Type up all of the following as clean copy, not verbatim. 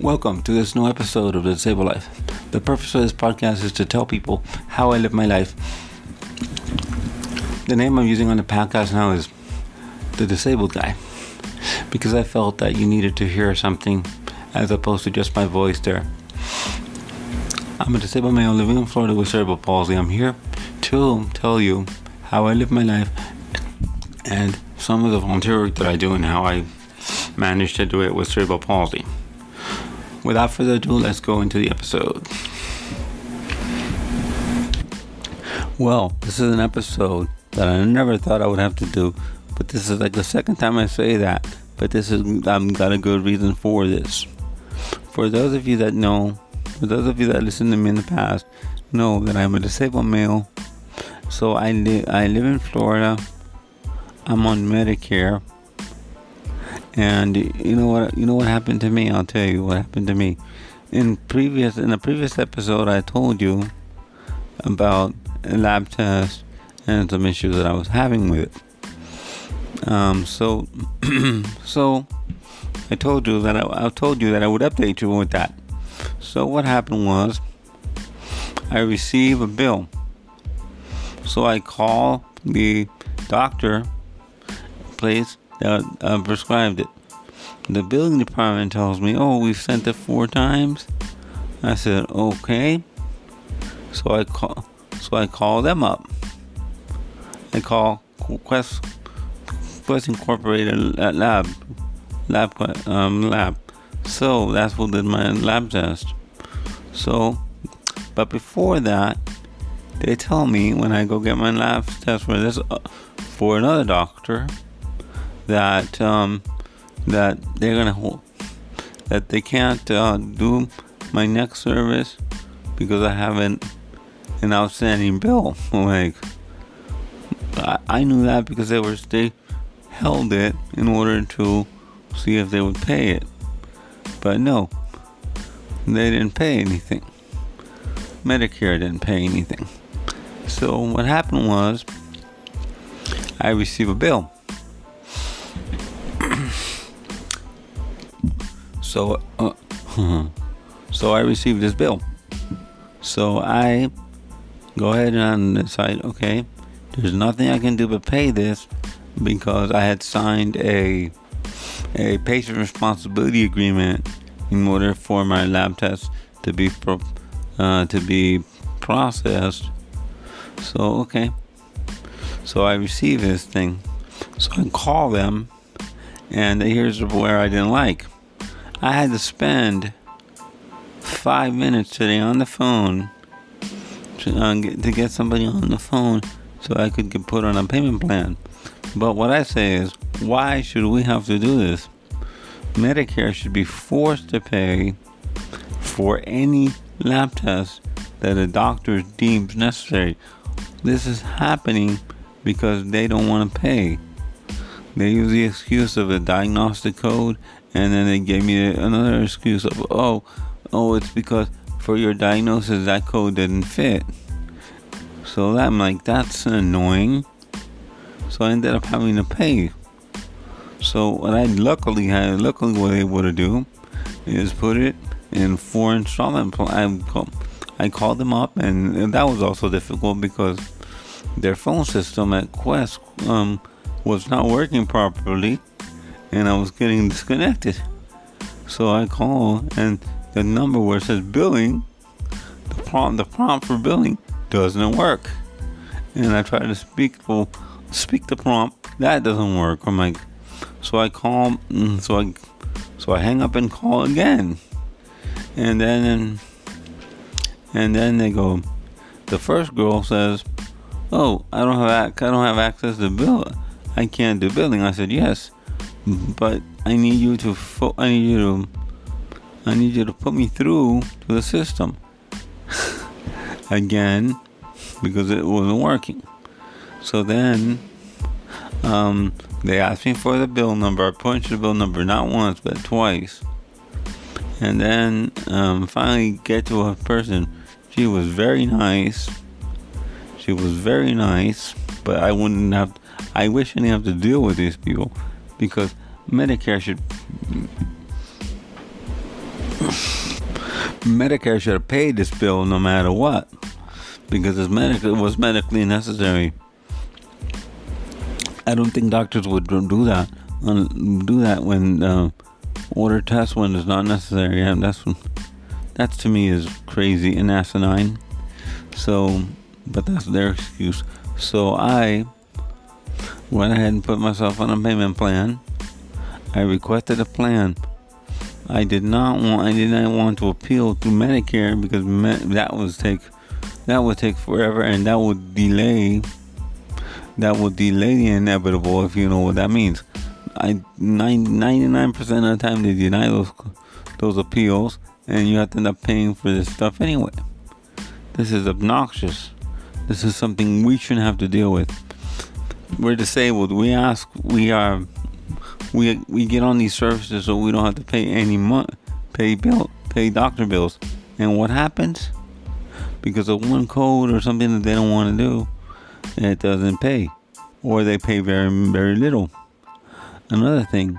Welcome to this new episode of The Disabled Life. The purpose of this podcast is to tell people how I live my life. The name I'm using on the podcast now is The Disabled Guy, because I felt that you needed to hear something as opposed to just my voice there. I'm a disabled male living in Florida with cerebral palsy. I'm here to tell you how I live my life and some of the volunteer work that I do and how I managed to do it with cerebral palsy. Without further ado, let's go into the episode. Well, this is an episode that I never thought I would have to do, but this is like the second time I say that, but I've got a good reason for this. For those of you that listened to me in the past, know that I'm a disabled male. So I live in Florida. I'm on Medicare. And you know what happened to me? I'll tell you what happened to me. In a previous episode, I told you about a lab test and some issues that I was having with it. So I told you that I would update you with that. So what happened was, I received a bill. So I call the doctor place that prescribed it. The billing department tells me, we've sent it 4 times. I said, okay. So I call them up. I call Quest Incorporated lab. So that's what did my lab test. But before that, they tell me when I go get my lab test for another doctor, that they can't do my next service because I have an outstanding bill. Like, I knew that because they held it in order to see if they would pay it, but no, they didn't pay anything. Medicare didn't pay anything. So what happened was, I received a bill. So I received this bill. So I go ahead and decide, okay, there's nothing I can do but pay this, because I had signed a patient responsibility agreement in order for my lab test to be processed. So okay. So I received this thing. So I call them, and here's where I didn't like. I had to spend 5 minutes today on the phone to get somebody on the phone so I could get put on a payment plan. But what I say is, why should we have to do this? Medicare should be forced to pay for any lab test that a doctor deems necessary. This is happening because they don't want to pay. They use the excuse of a diagnostic code, and then they gave me another excuse of, it's because for your diagnosis that code didn't fit. So I'm like, that's annoying. So I ended up having to pay. So what I luckily was able to do is put it in 4 installment plan. I called them up, and that was also difficult because their phone system at Quest was not working properly, and I was getting disconnected. So I call, and the number where it says billing, the prompt for billing doesn't work. And I try to speak the prompt, that doesn't work. I'm like, so I call, so I hang up and call again, and then they go. The first girl says, I don't have access to bill. I can't do billing. I said, yes, but I need you to put me through to the system again, because it wasn't working. So then they asked me for the bill number. I punched the bill number not once but twice, and then finally get to a person. She was very nice, but I wish I didn't have to deal with these people, because Medicare should Medicare should have paid this bill no matter what, because it was medically necessary. I don't think doctors would do that. When order tests when it's not necessary. And that's to me is crazy and asinine. So, but that's their excuse. So I went ahead and put myself on a payment plan. I requested a plan. I did not want to appeal to Medicare because that would take forever, and that would delay the inevitable, if you know what that means. 99% of the time they deny those appeals, and you have to end up paying for this stuff anyway. This is obnoxious. This is something we shouldn't have to deal with. We're disabled. We get on these services so we don't have to pay any money, pay doctor bills. And what happens? Because of one code or something that they don't want to do, it doesn't pay, or they pay very, very little. Another thing,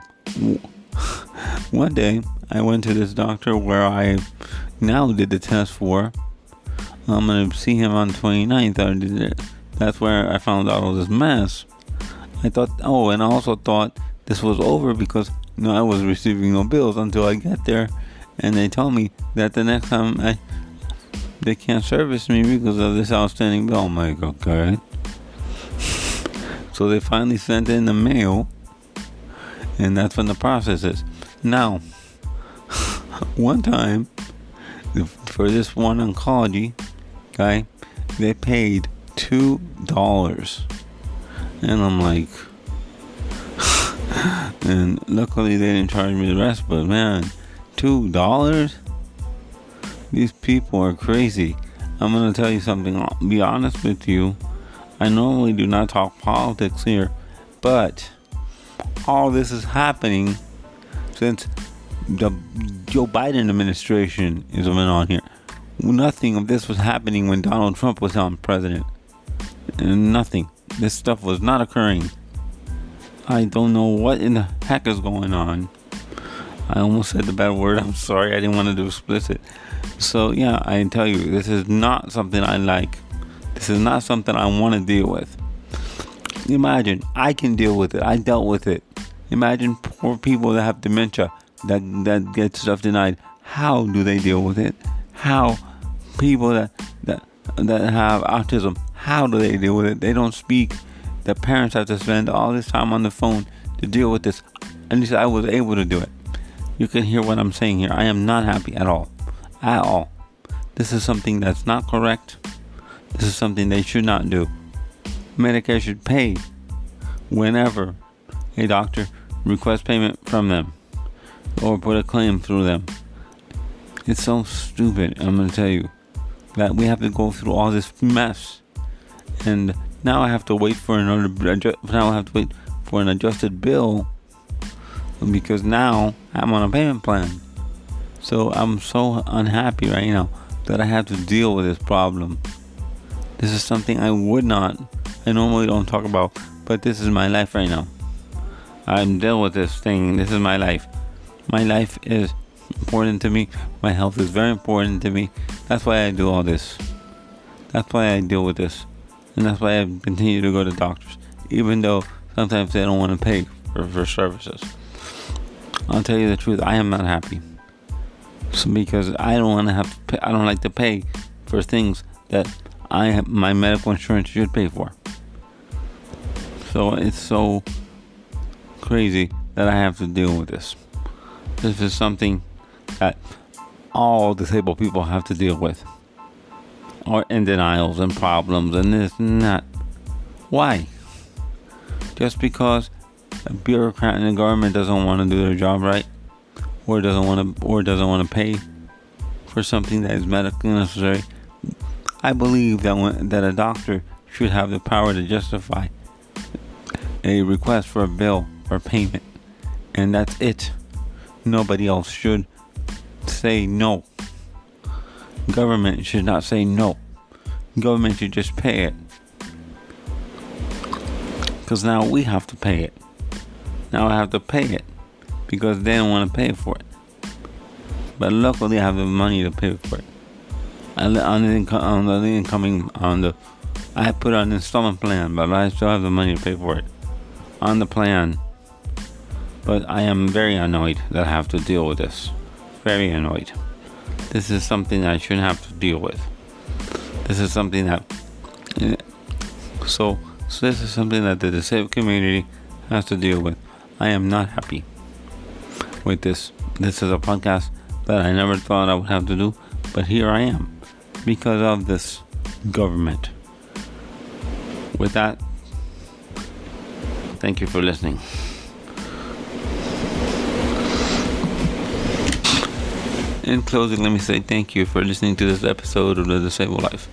one day I went to this doctor where I now did the test for. I'm going to see him on the 29th. That's where I found out all this mess. And I also thought this was over because I was receiving no bills until I get there, and they told me that the next time they can't service me because of this outstanding bill. I'm like, okay. So they finally sent in the mail, and that's when the process is. Now, one time, for this one oncology guy, they paid $2. And I'm like, and luckily they didn't charge me the rest, but man, $2? These people are crazy. I'm going to tell you something. I'll be honest with you. I normally do not talk politics here, but all this is happening since the Joe Biden administration has been on here. Nothing of this was happening when Donald Trump was on president. And nothing. This stuff was not occurring. I don't know what in the heck is going on. I almost said the bad word. I'm sorry. I didn't want to do explicit. So yeah, I tell you, this is not something I like. This is not something I want to deal with. Imagine, I can deal with it. I dealt with it. Imagine poor people that have dementia, that get stuff denied. How do they deal with it? How people that have autism, how do they deal with it? They don't speak. The parents have to spend all this time on the phone to deal with this. At least I was able to do it. You can hear what I'm saying here. I am not happy at all. At all. This is something that's not correct. This is something they should not do. Medicare should pay whenever a doctor requests payment from them or put a claim through them. It's so stupid, I'm going to tell you, that we have to go through all this mess. And now I have to wait for an adjusted bill because now I'm on a payment plan. So I'm so unhappy right now that I have to deal with this problem. This is something I normally don't talk about, but this is my life right now. I'm dealing with this thing. This is my life. My life is important to me. My health is very important to me. That's why I do all this. That's why I deal with this. And that's why I continue to go to doctors, even though sometimes they don't want to pay for services. I'll tell you the truth, I am not happy. Because I don't want to have to pay, I don't like to pay for things that my medical insurance should pay for. So it's so crazy that I have to deal with this. This is something that all disabled people have to deal with. Or in denials and problems and this and that. Why? Just because a bureaucrat in the government doesn't want to do their job right, or doesn't want to pay for something that is medically necessary. I believe that a doctor should have the power to justify a request for a bill or payment, and that's it. Nobody else should say no. Government should not say no. Government should just pay it. Because now we have to pay it. Now I have to pay it because they don't want to pay for it. but luckily I have the money to pay for it. I put on an installment plan, but I still have the money to pay for it on the plan. But I am very annoyed that I have to deal with this. Very annoyed. This is something that I shouldn't have to deal with. This is something that so this is something that the disabled community has to deal with. I am not happy with this. This is a podcast that I never thought I would have to do, but here I am because of this government. With that, thank you for listening. In closing, let me say thank you for listening to this episode of The Disabled Life.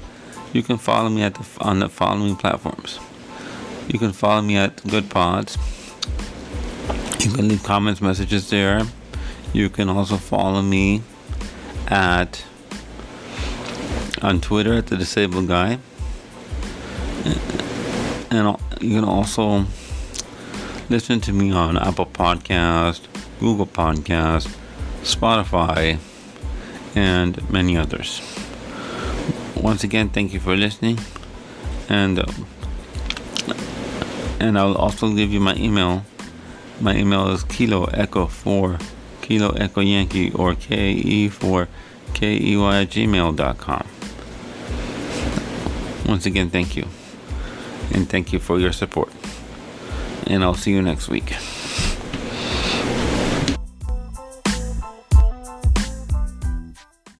You can follow me on the following platforms. You can follow me at Good Pods. You can leave comments, messages there. You can also follow me on Twitter at The Disabled Guy. And you can also listen to me on Apple Podcast, Google Podcast, Spotify, and many others. Once again, thank you for listening, and I'll also give you my email. My email is Kilo Echo 4 Kilo Echo Yankee or KE4KEY@gmail.com. Once again, thank you, and thank you for your support, and I'll see you next week.